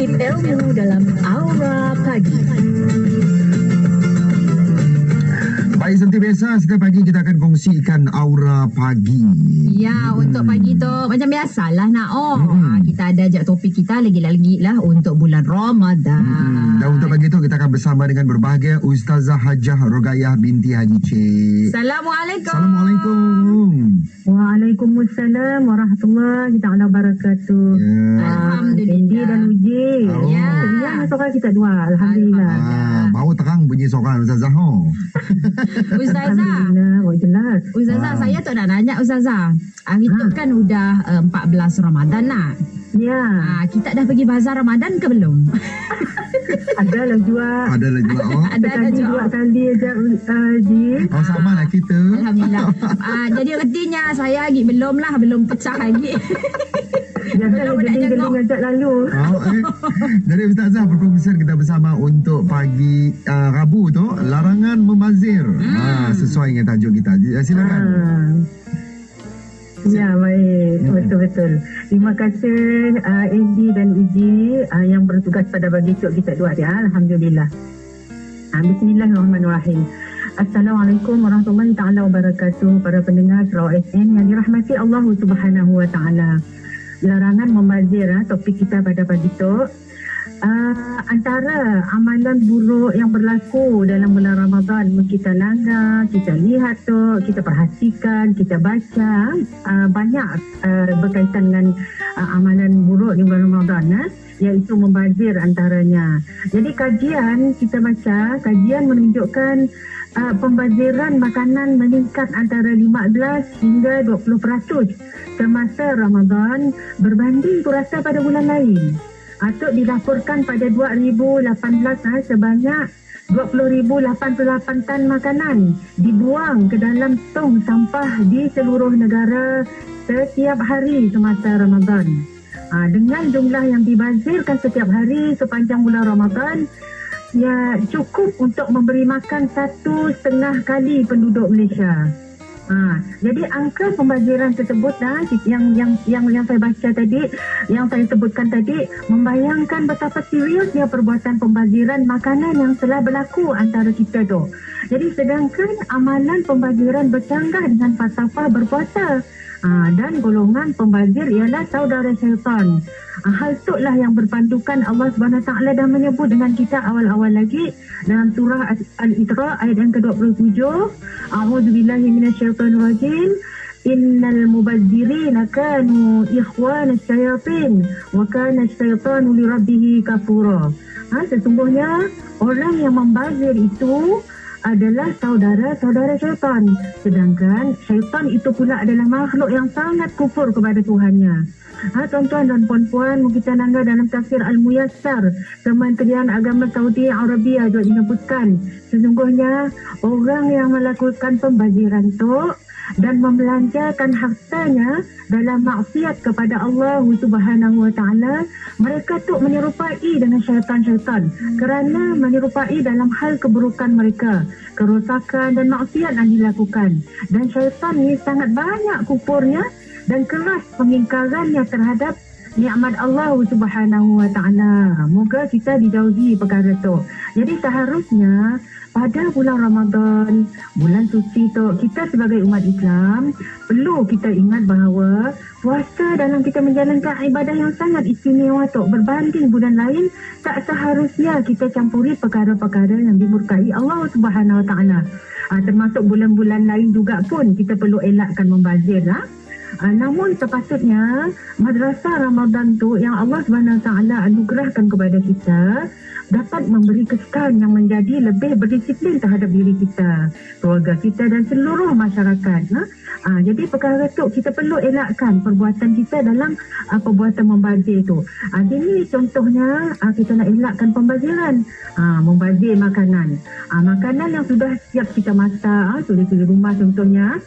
Intip ilmu dalam Aura Pagi. Baik, seperti biasa, setiap pagi kita akan kongsikan Aura Pagi. Ya, untuk pagi tu macam biasalah kita ada ajak topik kita lagi-lagi lah untuk bulan Ramadan. Dan untuk pagi tu kita akan bersama dengan berbahagia Ustazah Hajah Rogayah binti Haji Cik. Assalamualaikum. Assalamualaikum. Waalaikumsalam warahmatullahi taala wabarakatuh. Alhamdulillah. Cindy dan Uji. Ya. Ya, suara kita dua. Alhamdulillah. Baru terang bunyi soalan Ustazah. Ustazah, Alhamdulillah, jelas. Ustazah, saya tu nak nanya Ustazah. Hari tu kan udah 14 Ramadan lah. Ya, Kita dah pergi bazar Ramadan ke belum? adalah juga. Adalah juga. Ada Sekali juga. dua kali aja Ji. Sama lah kita. Alhamdulillah. Jadi artinya saya lagi belum pecah lagi. Biasalah Belum nak jadi jenguk. ajak lalu. Dari Ustazah perkongsian kita bersama untuk pagi Rabu tu, larangan membazir. Sesuai dengan tajuk kita. Silakan. Ya, baik. Betul-betul. Terima kasih Andy dan Uji yang bertugas pada pagi esok kita dua ya. Alhamdulillah. Bismillahirrahmanirrahim. Assalamualaikum warahmatullahi taala wabarakatuh. Para pendengar Sarawak FM yang dirahmati Allah Subhanahu wa taala. Larangan membazir, topik kita pada pagi esok. Antara amalan buruk yang berlaku dalam bulan Ramadan, kita langgar, kita lihat tu, kita perhatikan, kita baca, banyak berkaitan dengan amalan buruk di bulan Ramadan, iaitu membazir antaranya. Jadi kita baca kajian menunjukkan pembaziran makanan meningkat antara 15 hingga 20% semasa Ramadan berbanding purasa pada bulan lain. Atau dilaporkan pada 2018 sebanyak 20,088 tan makanan dibuang ke dalam tong sampah di seluruh negara setiap hari semasa Ramadan. Dengan jumlah yang dibazirkan setiap hari sepanjang bulan Ramadan, ya cukup untuk memberi makan 1,5 kali penduduk Malaysia. Jadi angka pembaziran tersebut yang saya baca tadi, yang saya sebutkan tadi, membayangkan betapa seriusnya perbuatan pembaziran makanan yang telah berlaku antara kita tu. Jadi sedangkan amalan pembaziran bercanggah dengan falsafah berpuasa, dan golongan pembazir ialah saudara syaitan. Hal itulah yang berpandukan Allah SWT dah menyebut dengan kita awal-awal lagi dalam surah Al-Isra ayat yang ke-27. A'udzubillahi minasyaitonirrajim. Innal mubazzirina kanu ikhwanas syayatin wa kana syaitanu lirabbih kafura. Sesungguhnya orang yang membazir itu adalah saudara-saudara syaitan. Sedangkan syaitan itu pula adalah makhluk yang sangat kufur kepada Tuhannya. Tuan-tuan dan puan-puan, kita langgar dalam tafsir Al-Muyassar, Kementerian Agama Saudi Arabia juga menyebutkan sesungguhnya orang yang melakukan pembaziran itu dan membelanjakan hartanya dalam maksiat kepada Allah Subhanahu wa taala, mereka tu menyerupai dengan syaitan-syaitan kerana menyerupai dalam hal keburukan mereka, kerosakan dan maksiat yang dilakukan. Dan syaitan ni sangat banyak kufurnya dan keras pengingkarannya terhadap nikmat Allah Subhanahu wa taala. Moga kita dijauhi perkara tu. Jadi seharusnya pada bulan Ramadan, bulan suci tu, kita sebagai umat Islam perlu kita ingat bahawa puasa dalam kita menjalankan ibadah yang sangat istimewa tu, berbanding bulan lain, tak seharusnya kita campuri perkara-perkara yang dimurkai Allah Subhanahu wa taala. Termasuk bulan-bulan lain juga pun kita perlu elakkan membazir. Namun sepatutnya madrasah Ramadan tu yang Allah SWT anugerahkan kepada kita dapat memberi kesan yang menjadi lebih berdisiplin terhadap diri kita, keluarga kita dan seluruh masyarakat. Jadi perkara tu kita perlu elakkan perbuatan kita dalam perbuatan membazir tu. Jadi contohnya kita nak elakkan pembaziran, membazir makanan. Makanan yang sudah siap kita masak, sudah di rumah contohnya,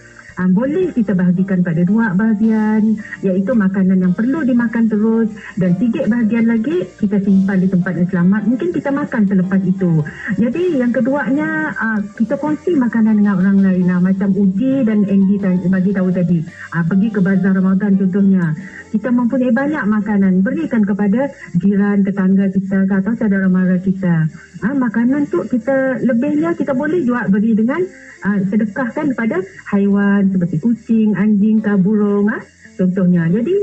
boleh kita bahagikan pada 2 bahagian, iaitu makanan yang perlu dimakan terus, dan 3 bahagian lagi kita simpan di tempat yang selamat, mungkin kita makan selepas itu. Jadi yang keduanya, kita kongsi makanan dengan orang lain, macam Uji dan Andy bagi tahu tadi, pergi ke bazar Ramadan contohnya, kita mempunyai banyak makanan, berikan kepada jiran, tetangga kita atau saudara mara kita. Makanan tu kita lebihnya kita boleh jual beri dengan sedekahkan kepada haiwan seperti kucing, anjing, burung, contohnya. Jadi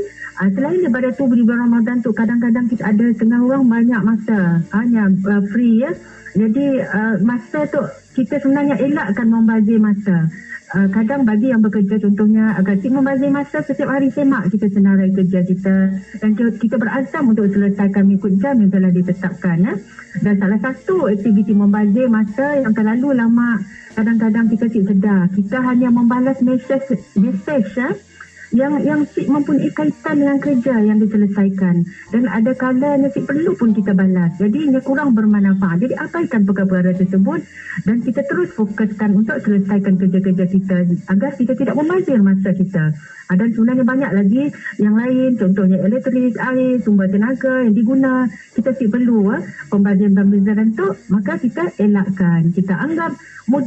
selain daripada tu di bulan Ramadan tu, kadang-kadang kita ada setengah orang banyak masa hanya free ya. Jadi masa tu kita sebenarnya elakkan membazir masa. Kadang bagi yang bekerja contohnya agar membazir masa, setiap hari semak kita senarai kerja kita dan kita berazam untuk selesaikan mengikut jam yang telah ditetapkan. Dan salah satu aktiviti membazir masa yang terlalu lama, kadang-kadang kita tidak sedar kita hanya membalas mesej yang mempunyai kaitan dengan kerja yang diselesaikan, dan ada kalanya perlu pun kita balas, jadi ia kurang bermanfaat. Jadi abaikan perkara-perkara tersebut dan kita terus fokuskan untuk selesaikan kerja-kerja kita agar kita tidak membazir masa kita. Dan sebenarnya banyak lagi yang lain, contohnya elektrik, air, sumber tenaga yang diguna, kita perlu pembaziran tu, maka kita elakkan. Kita anggap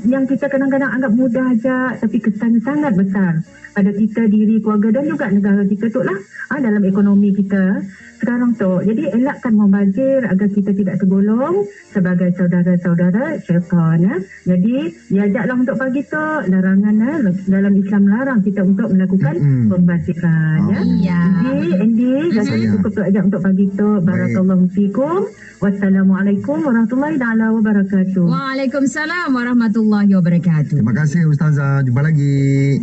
yang kita kadang-kadang anggap mudah aja, tapi kesannya sangat besar pada kita, diri, keluarga dan juga negara kita tu lah, dalam ekonomi kita sekarang tu. Jadi elakkan membazir agar kita tidak tergolong sebagai saudara-saudara syaitan. Jadi diajaklah untuk pagi tu, larangan dalam Islam larang kita untuk melakukan pembaziran. Jadi Andy, rasanya cukup tu ajak untuk pagi tu. Barakallahu fikum. Wassalamualaikum warahmatullahi wabarakatuh. Waalaikumsalam warahmatullahi wabarakatuh. Terima kasih Ustazah. Jumpa lagi.